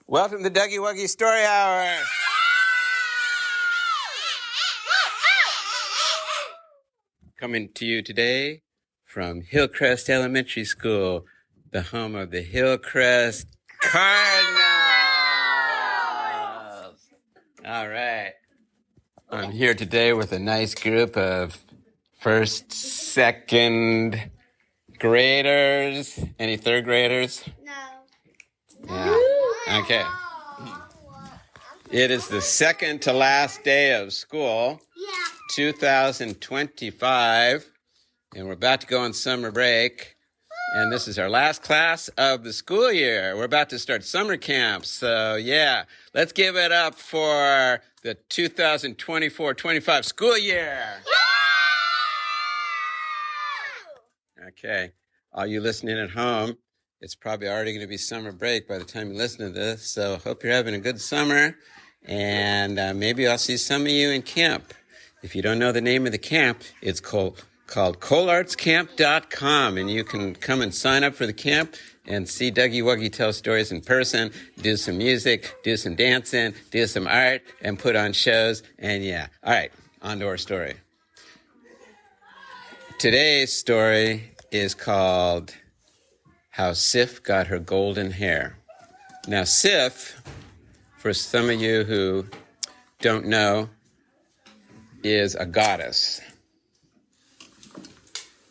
Welcome to Dougie Wuggy Story Hour. Coming to you today from Hillcrest Elementary School, the home of the Hillcrest Cardinals. All right. I'm here today with a nice group of first, second graders. Any third graders? No. Yeah. Okay. It is the second to last day of school, 2025, and we're about to go on summer break. And this is our last class of the school year. We're about to start summer camp. So, yeah, let's give it up for the 2024-25 school year. Okay, all you listening at home, it's probably already going to be summer break by the time you listen to this. So hope you're having a good summer. And maybe I'll see some of you in camp. If you don't know the name of the camp, it's called colartscamp.com. And you can come and sign up for the camp and see Dougie Wuggy tell stories in person, do some music, do some dancing, do some art, and put on shows. And yeah, all right, on to our story. Today's story is called How Sif Got Her Golden Hair. Now, Sif, for some of you who don't know, is a goddess.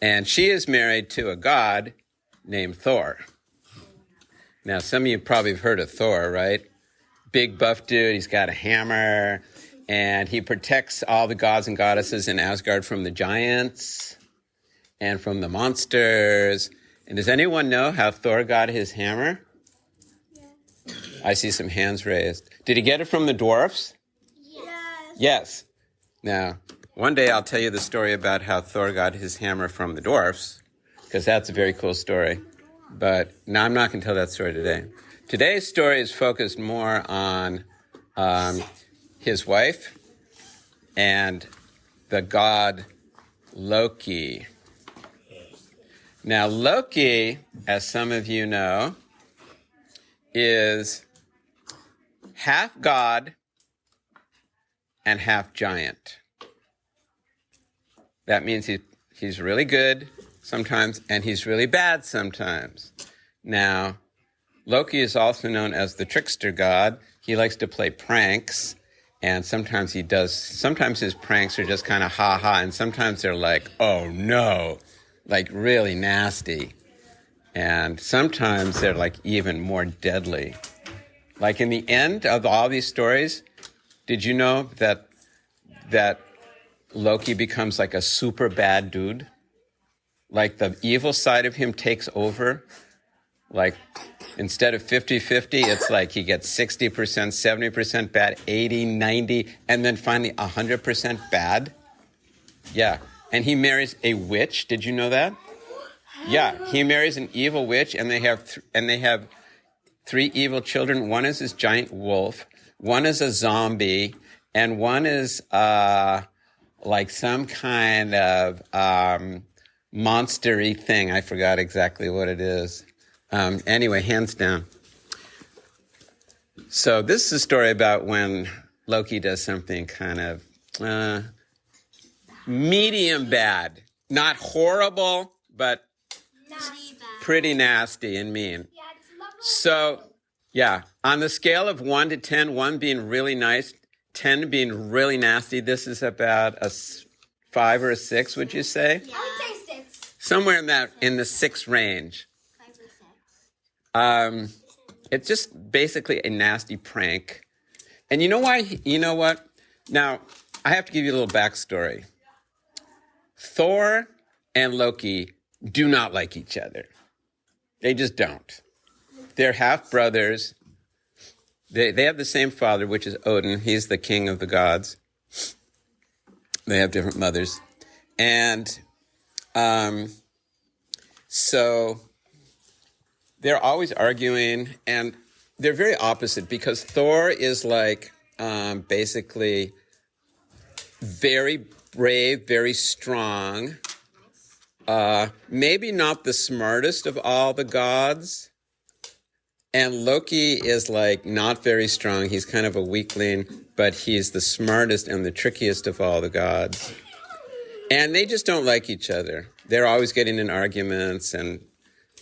And she is married to a god named Thor. Now, some of you probably have heard of Thor, right? Big buff dude, he's got a hammer, and he protects all the gods and goddesses in Asgard from the giants and from the monsters. And does anyone know how Thor got his hammer? Yes. I see some hands raised. Did he get it from the dwarfs? Yes. Yes. Now, one day I'll tell you the story about how Thor got his hammer from the dwarfs, because that's a very cool story. But no, I'm not going to tell that story today. Today's story is focused more on his wife and the god Loki. Now, Loki, as some of you know, is half god and half giant. That means he's really good sometimes and he's really bad sometimes. Now, Loki is also known as the trickster god. He likes to play pranks, and sometimes his pranks are just kind of ha-ha, and sometimes they're like, oh no, like really nasty. And sometimes they're like even more deadly. Like in the end of all these stories, did you know that Loki becomes like a super bad dude? Like the evil side of him takes over. Like instead of 50-50, it's like he gets 60%, 70% bad, 80, 90, and then finally 100% bad. Yeah. And he marries a witch. Did you know that? Yeah, he marries an evil witch, and they have three evil children. One is this giant wolf, one is a zombie, and one is like some kind of monster-y thing. I forgot exactly what it is. Anyway, hands down. So this is a story about when Loki does something kind of medium bad. Not horrible, but pretty nasty and mean. So, yeah, on the scale of 1 to 10, 1 being really nice, 10 being really nasty, this is about a 5 or a 6, would you say? Yeah. I would say 6. Somewhere in the 6 range. 5 or 6. It's just basically a nasty prank. And you know why? You know what? Now, I have to give you a little backstory. Thor and Loki do not like each other. They just don't. They're half brothers. They have the same father, which is Odin. He's the king of the gods. They have different mothers. And so they're always arguing, and they're very opposite because Thor is like basically very brave, very strong, maybe not the smartest of all the gods, And Loki is like not very strong. He's kind of a weakling, but he's the smartest and the trickiest of all the gods. And they just don't like each other. They're always getting in arguments and,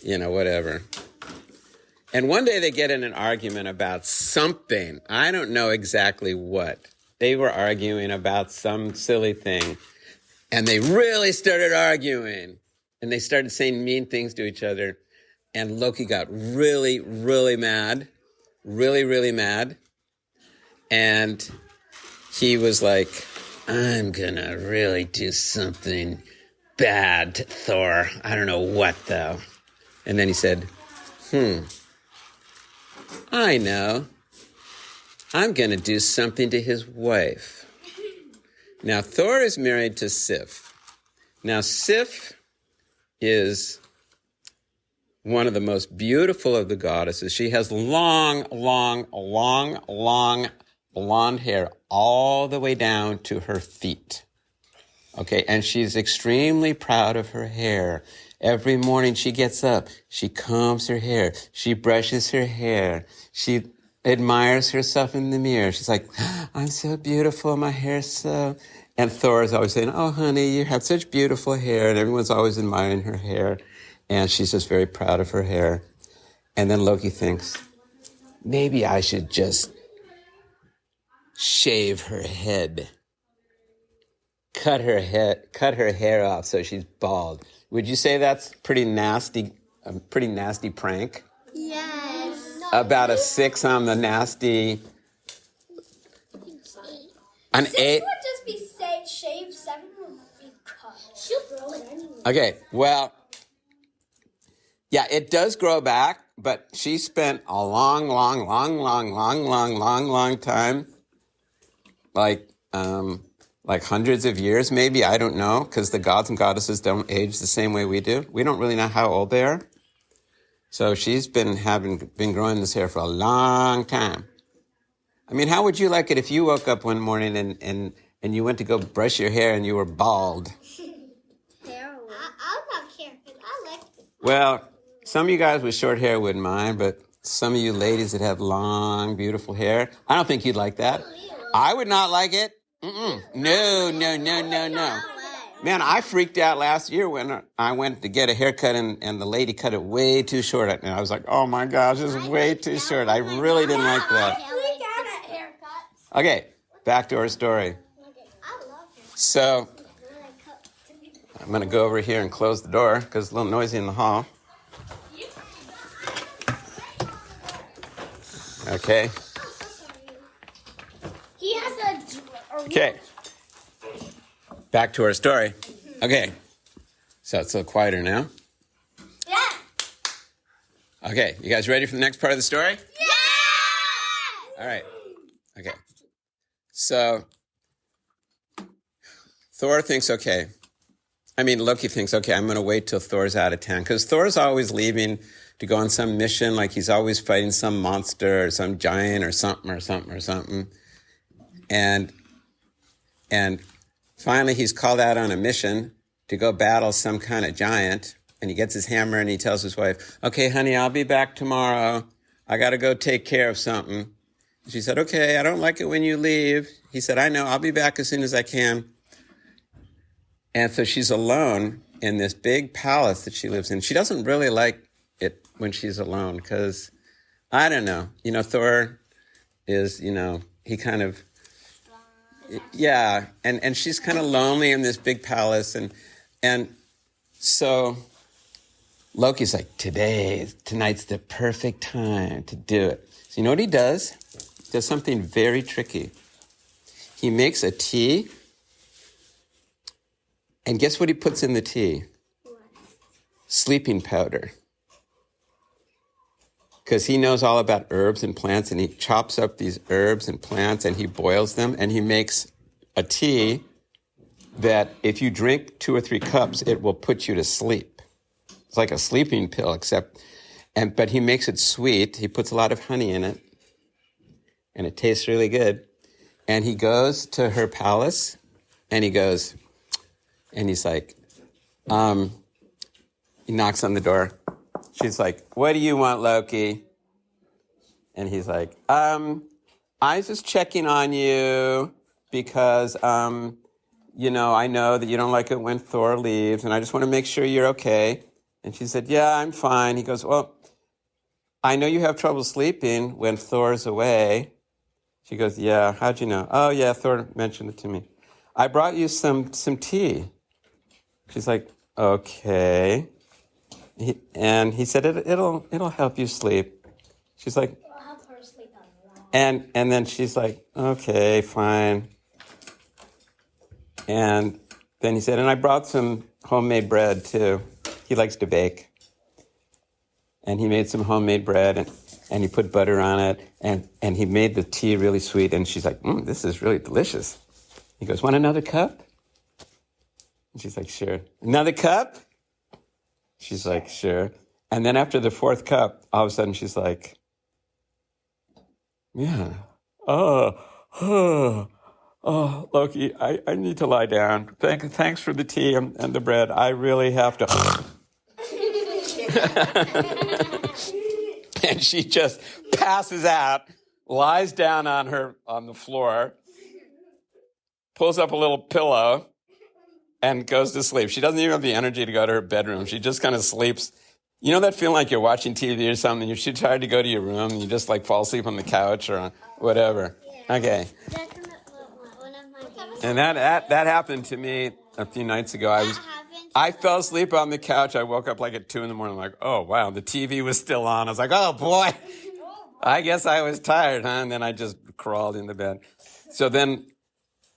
whatever. And one day they get in an argument about something. I don't know exactly what. They were arguing about some silly thing. And they really started arguing. And they started saying mean things to each other. And Loki got really, really mad. Really, really mad. And he was like, I'm gonna really do something bad to Thor. I don't know what, though. And then he said, I know. I'm gonna do something to his wife. Now, Thor is married to Sif. Now, Sif is one of the most beautiful of the goddesses. She has long, long, long, long blonde hair all the way down to her feet. Okay, and she's extremely proud of her hair. Every morning she gets up, she combs her hair, she brushes her hair, she admires herself in the mirror. She's like, I'm so beautiful, my hair's so... And Thor is always saying, oh, honey, you have such beautiful hair. And everyone's always admiring her hair. And she's just very proud of her hair. And then Loki thinks, maybe I should just shave her head. Cut her hair off so she's bald. Would you say that's a pretty nasty prank? Yes. About a 6 on the nasty... An 8... would just be shaved, 7 would be cut. She'll grow it anyway. Okay, well, yeah, it does grow back, but she spent a long time, like hundreds of years, maybe, I don't know, because the gods and goddesses don't age the same way we do. We don't really know how old they are. So she's been growing this hair for a long time. I mean, how would you like it if you woke up one morning and you went to go brush your hair and you were bald? I'll not care because I like it. Well, some of you guys with short hair wouldn't mind, but some of you ladies that have long, beautiful hair, I don't think you'd like that. I would not like it. No. Man, I freaked out last year when I went to get a haircut and the lady cut it way too short. And I was like, oh my gosh, this is way too short. I really didn't like that. Okay, back to our story. So, I'm going to go over here and close the door because it's a little noisy in the hall. Okay. He has a... Okay. Back to our story. Okay. So it's a little quieter now. Yeah. Okay, you guys ready for the next part of the story? Yeah! All right. Okay. So, Loki thinks, okay, I'm going to wait till Thor's out of town. Because Thor's always leaving to go on some mission, like he's always fighting some monster or some giant or something. And finally he's called out on a mission to go battle some kind of giant. And he gets his hammer and he tells his wife, okay, honey, I'll be back tomorrow. I got to go take care of something. She said, okay, I don't like it when you leave. He said, I know, I'll be back as soon as I can. And so she's alone in this big palace that she lives in. She doesn't really like it when she's alone because, I don't know, Thor is, he kind of, yeah, and she's kind of lonely in this big palace. And so Loki's like, tonight's the perfect time to do it. So you know what he does? He does something very tricky. He makes a tea. And guess what he puts in the tea? What? Sleeping powder. Because he knows all about herbs and plants, and he chops up these herbs and plants, and he boils them, and he makes a tea that if you drink 2 or 3 cups, it will put you to sleep. It's like a sleeping pill, but he makes it sweet. He puts a lot of honey in it, and it tastes really good. And he goes to her palace, and he's like, he knocks on the door. She's like, what do you want, Loki? And he's like, I was just checking on you because, I know that you don't like it when Thor leaves, and I just want to make sure you're okay. And she said, yeah, I'm fine. He goes, well, I know you have trouble sleeping when Thor's away. She goes, yeah, how'd you know? Oh, yeah, Thor mentioned it to me. I brought you some tea. She's like, okay. And he said, it'll help you sleep. She's like, I'll help her sleep on the wall. and then she's like, okay, fine. And then he said, and I brought some homemade bread too. He likes to bake. And he made some homemade bread and he put butter on it and he made the tea really sweet. And she's like, this is really delicious. He goes, want another cup? And she's like, sure. Another cup? She's like, sure. And then after the fourth cup, all of a sudden she's like, yeah. Oh, Loki, I need to lie down. Thanks for the tea and the bread. I really have to. And she just passes out, lies down on the floor, pulls up a little pillow, and goes to sleep. She doesn't even have the energy to go to her bedroom. She just kind of sleeps. You know that feeling like you're watching TV or something, you're too tired to go to your room, and you just like fall asleep on the couch or on whatever. Yeah. Okay. That's one of my favorites. And that happened to me a few nights ago. I fell asleep on the couch. I woke up like at 2 a.m. I'm like, oh, wow, the TV was still on. I was like, oh, boy, I guess I was tired, huh? And then I just crawled into bed. So then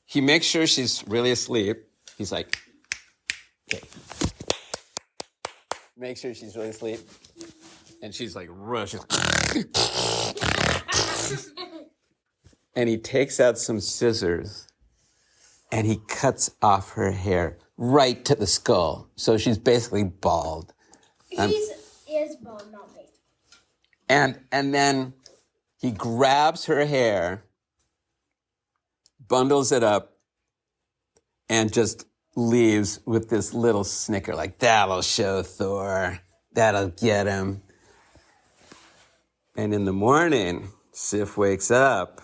he makes sure she's really asleep. He's like, okay. Make sure she's really asleep. And she's like, rush. And he takes out some scissors and he cuts off her hair right to the skull. So she's basically bald. He is bald, not me. And then he grabs her hair, bundles it up, and just leaves with this little snicker, like, that'll show Thor. That'll get him. And in the morning, Sif wakes up.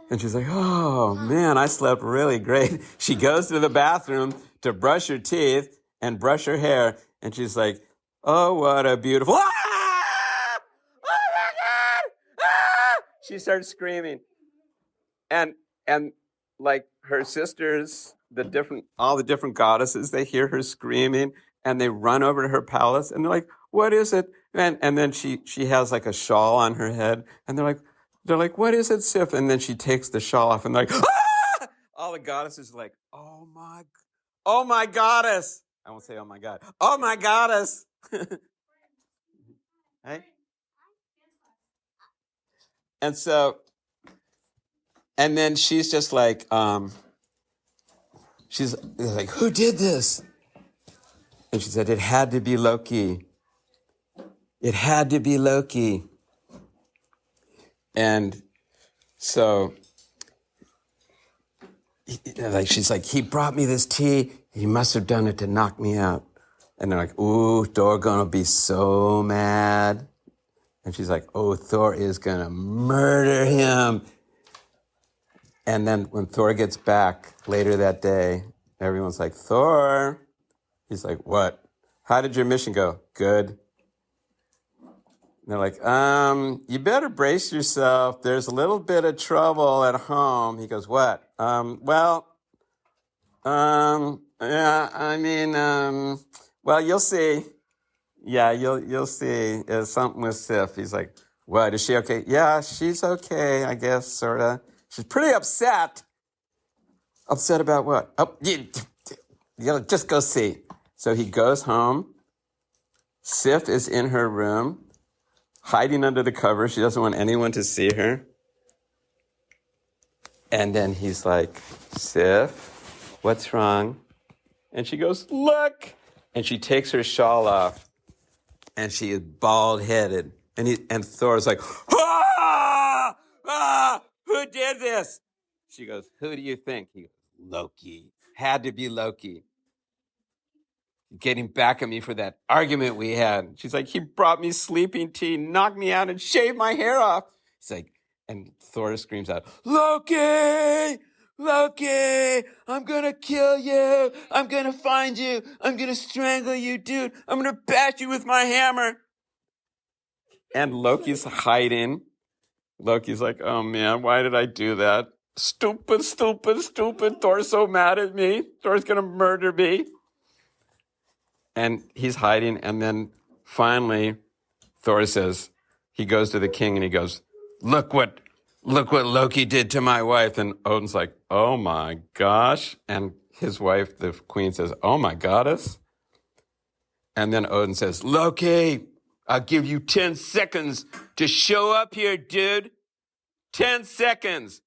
And she's like, oh, man, I slept really great. She goes to the bathroom to brush her teeth and brush her hair. And she's like, oh, what a beautiful... Ah! Oh, my God! Ah! She starts screaming. And like her sisters, all the different goddesses, they hear her screaming and they run over to her palace and they're like, what is it? And then she has like a shawl on her head and they're like, what is it, Sif? And then she takes the shawl off and they're like, ah! All the goddesses are like, oh my goddess. I won't say, oh my God. Oh my goddess. Right? And then she's just like, she's like, who did this? And she said, it had to be Loki. It had to be Loki. And so, she's like, he brought me this tea. He must have done it to knock me out. And they're like, ooh, Thor gonna be so mad. And she's like, oh, Thor is gonna murder him. And then when Thor gets back later that day, everyone's like, Thor. He's like, what? How did your mission go? Good. And they're like, you better brace yourself. There's a little bit of trouble at home. He goes, what? Yeah, I mean, well, you'll see. Yeah, you'll see. There's something with Sif. He's like, what? Is she okay? Yeah, she's okay, I guess, sort of. She's pretty upset. Upset about what? Oh, you just go see. So he goes home. Sif is in her room, hiding under the cover. She doesn't want anyone to see her. And then he's like, Sif, what's wrong? And she goes, look. And she takes her shawl off. And she is bald-headed. And Thor's like, who did this? She goes, who do you think? He goes, Loki. Had to be Loki. getting back at me for that argument we had. She's like, he brought me sleeping tea, knocked me out, and shaved my hair off. He's like, and Thor screams out, Loki! Loki! I'm gonna kill you! I'm gonna find you! I'm gonna strangle you, dude! I'm gonna bash you with my hammer! And Loki's hiding. Loki's like, oh man, why did I do that? Stupid, stupid, stupid. Thor's so mad at me. Thor's gonna murder me. And he's hiding, and then finally Thor says, he goes to the king and he goes, look what Loki did to my wife. And Odin's like, oh my gosh. And his wife, the queen, says, oh my goddess. And then Odin says, Loki, I'll give you 10 seconds to show up here, dude. 10 seconds.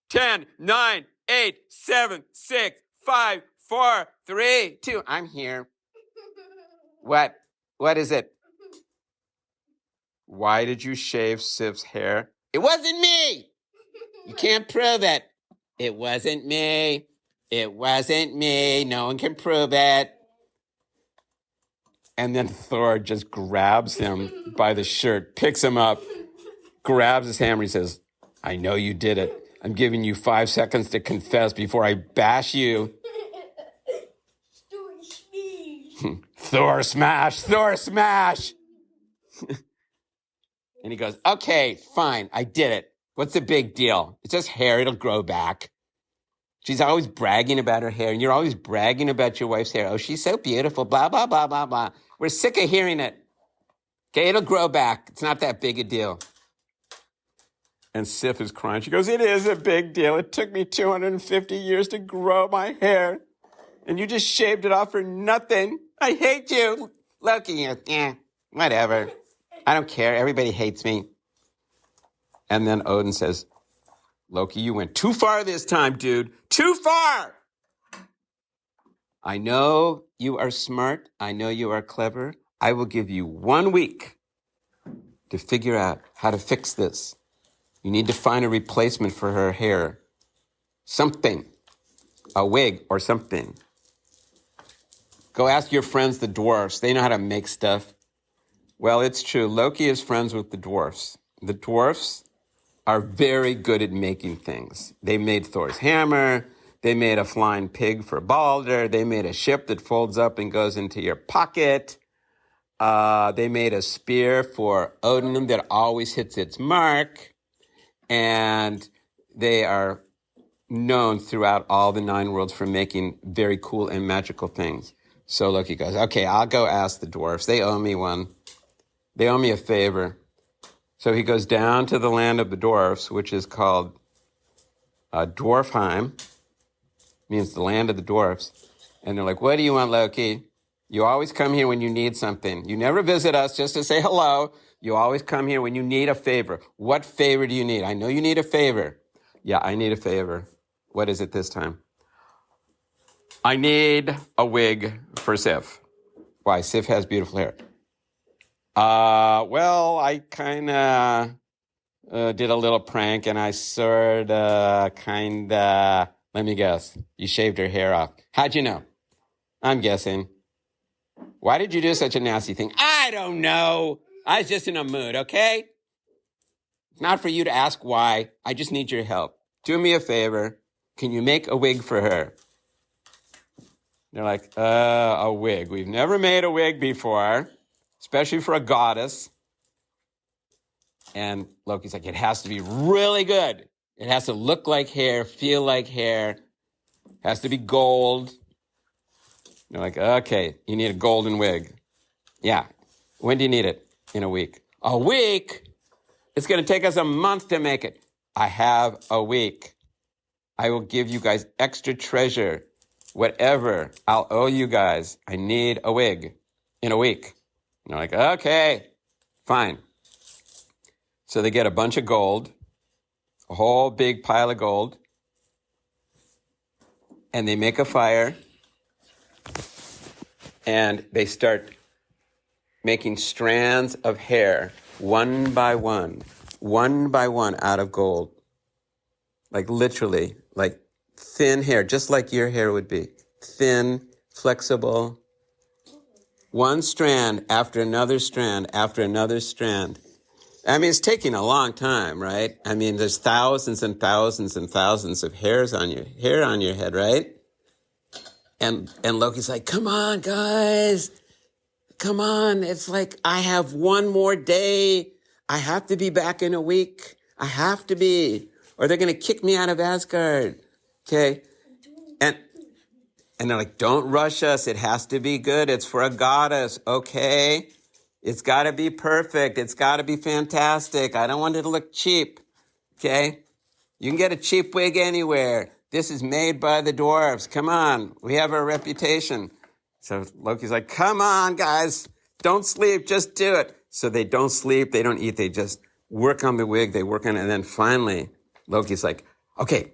10, 9, 8, 7, 6, 5, 4, 3, 2. I'm here. What? What is it? Why did you shave Sif's hair? It wasn't me. You can't prove it. It wasn't me. It wasn't me. No one can prove it. And then Thor just grabs him by the shirt, picks him up, grabs his hammer. He says, I know you did it. I'm giving you 5 seconds to confess before I bash you. Thor smash, Thor smash. And he goes, okay, fine, I did it. What's the big deal? It's just hair, it'll grow back. She's always bragging about her hair, and you're always bragging about your wife's hair. Oh, she's so beautiful, blah, blah, blah, blah, blah. We're sick of hearing it. Okay, it'll grow back. It's not that big a deal. And Sif is crying. She goes, it is a big deal. It took me 250 years to grow my hair, and you just shaved it off for nothing. I hate you. Loki, whatever. I don't care. Everybody hates me. And then Odin says, Loki, you went too far this time, dude. Too far. I know you are smart. I know you are clever. I will give you 1 week to figure out how to fix this. You need to find a replacement for her hair. Something. A wig or something. Go ask your friends, the dwarfs. They know how to make stuff. Well, it's true. Loki is friends with the dwarfs. The dwarfs are very good at making things. They made Thor's hammer. They made a flying pig for Balder. They made a ship that folds up and goes into your pocket. They made a spear for Odin that always hits its mark. And they are known throughout all the 9 worlds for making very cool and magical things. So Loki goes, okay, I'll go ask the dwarfs. They owe me one. They owe me a favor. So he goes down to the land of the dwarfs, which is called Dwarfheim, means the land of the dwarfs. And they're like, what do you want, Loki? You always come here when you need something. You never visit us just to say hello. You always come here when you need a favor. What favor do you need? I know you need a favor. Yeah, I need a favor. What is it this time? I need a wig for Sif. Why? Sif has beautiful hair. Well, I kind of did a little prank, and I sort of let me guess. You shaved her hair off. How'd you know? I'm guessing. Why did you do such a nasty thing? I don't know. I was just in a mood, okay? It's not for you to ask why. I just need your help. Do me a favor. Can you make a wig for her? They're like, a wig. We've never made a wig before, especially for a goddess. And Loki's like, it has to be really good. It has to look like hair, feel like hair. It has to be gold. They're like, okay, you need a golden wig. Yeah. When do you need it? In a week. A week? It's going to take us a month to make it. I have a week. I will give you guys extra treasure. Whatever. I'll owe you guys. I need a wig in a week. And they're like, okay, fine. So they get a bunch of gold, a whole big pile of gold, and they make a fire, and they start making strands of hair one by one out of gold. Like literally, like thin hair, just like your hair would be. Thin, flexible, one strand after another strand after another strand. I mean, it's taking a long time, right? I mean, there's thousands and thousands and thousands of hair on your head, right? And Loki's like, come on, guys. Come on. It's like, I have one more day. I have to be back in a week. I have to be. Or they're going to kick me out of Asgard. Okay? And they're like, don't rush us. It has to be good. It's for a goddess. Okay? It's got to be perfect. It's got to be fantastic. I don't want it to look cheap. Okay? You can get a cheap wig anywhere. This is made by the dwarves. Come on. We have our reputation. So Loki's like, come on, guys. Don't sleep. Just do it. So they don't sleep. They don't eat. They just work on the wig. They work on it. And then finally, Loki's like, okay,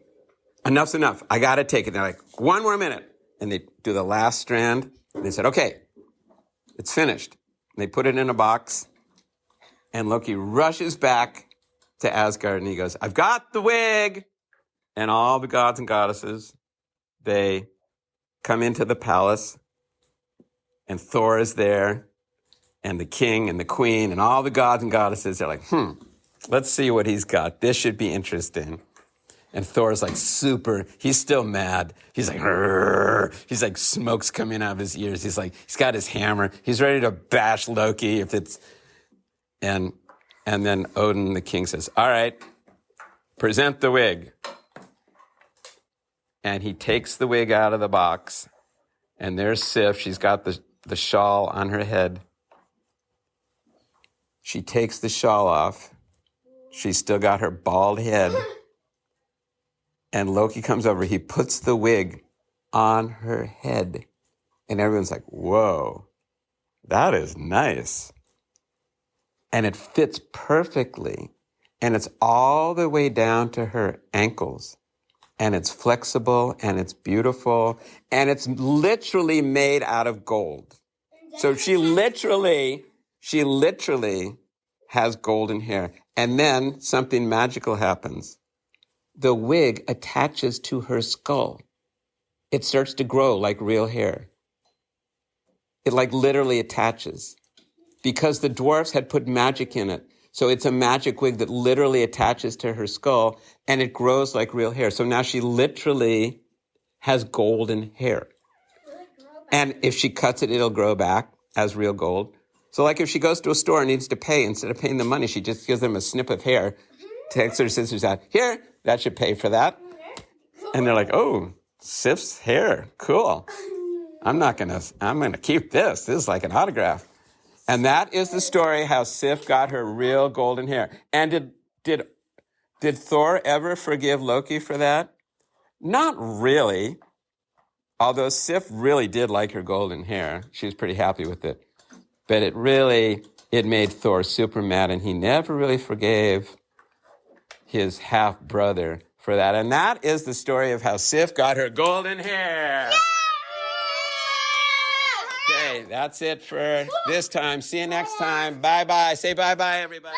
enough's enough. I got to take it. They're like, one more minute. And they do the last strand. And they said, okay, it's finished. And they put it in a box. And Loki rushes back to Asgard. And he goes, I've got the wig. And all the gods and goddesses, they come into the palace. And Thor is there. And the king and the queen and all the gods and goddesses. They're like, let's see what he's got. This should be interesting. And Thor's like he's still mad. He's like, "Rrr." He's like smoke's coming out of his ears. He's like, he's got his hammer. He's ready to bash Loki and then Odin, the king, says, all right, present the wig. And he takes the wig out of the box. And there's Sif. She's got the shawl on her head. She takes the shawl off. She's still got her bald head. And Loki comes over. He puts the wig on her head. And everyone's like, whoa, that is nice. And it fits perfectly. And it's all the way down to her ankles. And it's flexible and it's beautiful. And it's literally made out of gold. So she literally has golden hair. And then something magical happens. The wig attaches to her skull. It starts to grow like real hair. It like literally attaches because the dwarfs had put magic in it. So it's a magic wig that literally attaches to her skull and it grows like real hair. So now she literally has golden hair. And if she cuts it, it'll grow back as real gold. So like if she goes to a store and needs to pay, instead of paying the money, she just gives them a snip of hair, takes her scissors out. Here, that should pay for that. And they're like, oh, Sif's hair. Cool. I'm going to keep this. This is like an autograph. And that is the story how Sif got her real golden hair. And did Thor ever forgive Loki for that? Not really. Although Sif really did like her golden hair. She was pretty happy with it. But it made Thor super mad, and he never really forgave his half-brother for that. And that is the story of how Sif got her golden hair. Yeah! Okay, that's it for this time. See you next time. Bye-bye. Say bye-bye, everybody.